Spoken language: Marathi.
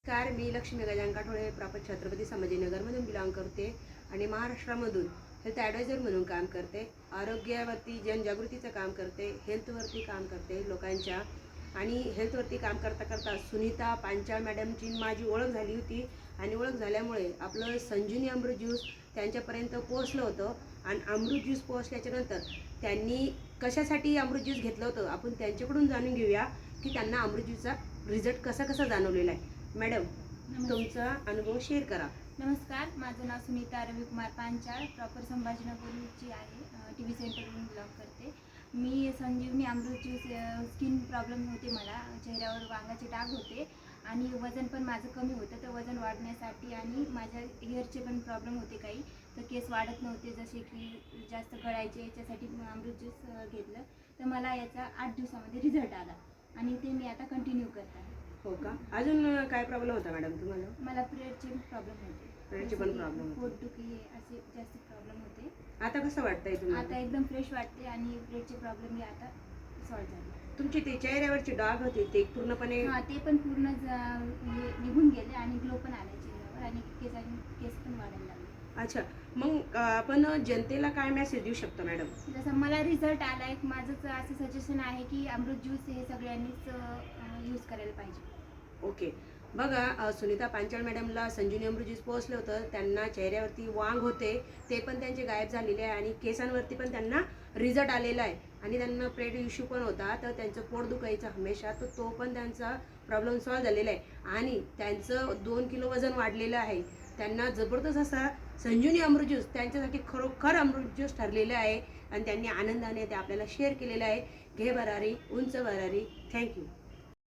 कार मी लक्ष्मी गजानन काठोळे प्रॉपर छत्रपती संभाजीनगरमधून बिलॉंग करते आणि महाराष्ट्रामधून हेल्थ ॲडवायझर म्हणून काम करते. आरोग्यावरती जनजागृतीचं काम करते, हेल्थवरती काम करते लोकांच्या. आणि हेल्थवरती काम करता करता सुनीता पांचाळ मॅडमची माझी ओळख झाली होती आणि ओळख झाल्यामुळे आपलं संजीवनी अमृत ज्यूस त्यांच्यापर्यंत पोहोचलं होतं. आणि अमृत ज्यूस पोहोचल्याच्यानंतर त्यांनी कशासाठी अमृत ज्यूस घेतलं होतं आपण त्यांच्याकडून जाणून घेऊया की त्यांना अमृत ज्यूसचा रिझल्ट कसा जाणवलेला आहे. मॅडम, तुमचा अनुभव शेअर करा. नमस्कार, माझं नाव सुनीता रविकुमार पांचाळ, प्रॉपर संभाजीनगरची आहे. TV सेंटरवरून बिलॉंग करते. मी संजीवनी अमृत ज्यूस स्किन प्रॉब्लेम होते, मला चेहऱ्यावर वांगाचे डाग होते आणि वजन पण माझं कमी होतं. तर वजन वाढण्यासाठी आणि माझ्या हेअरचे पण प्रॉब्लेम होते काही, तर केस वाढत नव्हते, जसे की जास्त गळायचे. याच्यासाठी अमृत ज्यूस घेतलं तर मला याचा 8 दिवसामध्ये रिझल्ट आला आणि ते मी आता कंटिन्यू करत आहे. हो का? अजून काय प्रॉब्लेम होता मॅडम तुम्हाला? मला पिरियडचे प्रॉब्लेम होते, पिरियडचे पण प्रॉब्लेम होते, पोटदुखी असे जास्त प्रॉब्लेम होते. आता कसं वाटतंय तुम्हाला? आता एकदम फ्रेश वाटते आणि पिरियडचे प्रॉब्लेम मी आता सॉल्व्ह झाले. तुमचे ते चेहऱ्यावरचे डाग होते ते पूर्णपणे? हां, ते पण पूर्ण निघून गेले आणि ग्लो पण आला चेहऱ्यावर आणि केस पण वाढायला लागले. अच्छा, मग आपण जनतेला काय मेसेज देऊ शकतो मॅडम? जसं मला रिझल्ट आला, एक माझंच असं सजेशन आहे की अमृत ज्यूस हे सगळ्यांनीच यूज करायला पाहिजे. ओके, बघा, सुनीता पांचाळ मॅडमला संजीवनी अमृत ज्यूस पोहोचलं होतं. त्यांना चेहऱ्यावरती वांग होते ते पण त्यांचे गायब झालेले आहे आणि केसांवरती पण त्यांना रिझल्ट आलेला आहे. आणि त्यांना प्रेड इश्यू पण होता, तर त्यांचं पोट दुखायचं हमेशा, तर तो पण त्यांचा प्रॉब्लेम सॉल्व्ह झालेला आहे आणि त्यांचं 2 किलो वजन वाढलेलं आहे. त्यांना जबरदस्त असा संजीवनी अमृत ज्यूस त्यांच्यासाठी खरोखर अमृत ज्यूस ठरलेलं आहे आणि त्यांनी आनंदाने ते आपल्याला शेअर केलेलं आहे. घे भरारी, उंच भरारी. थँक्यू.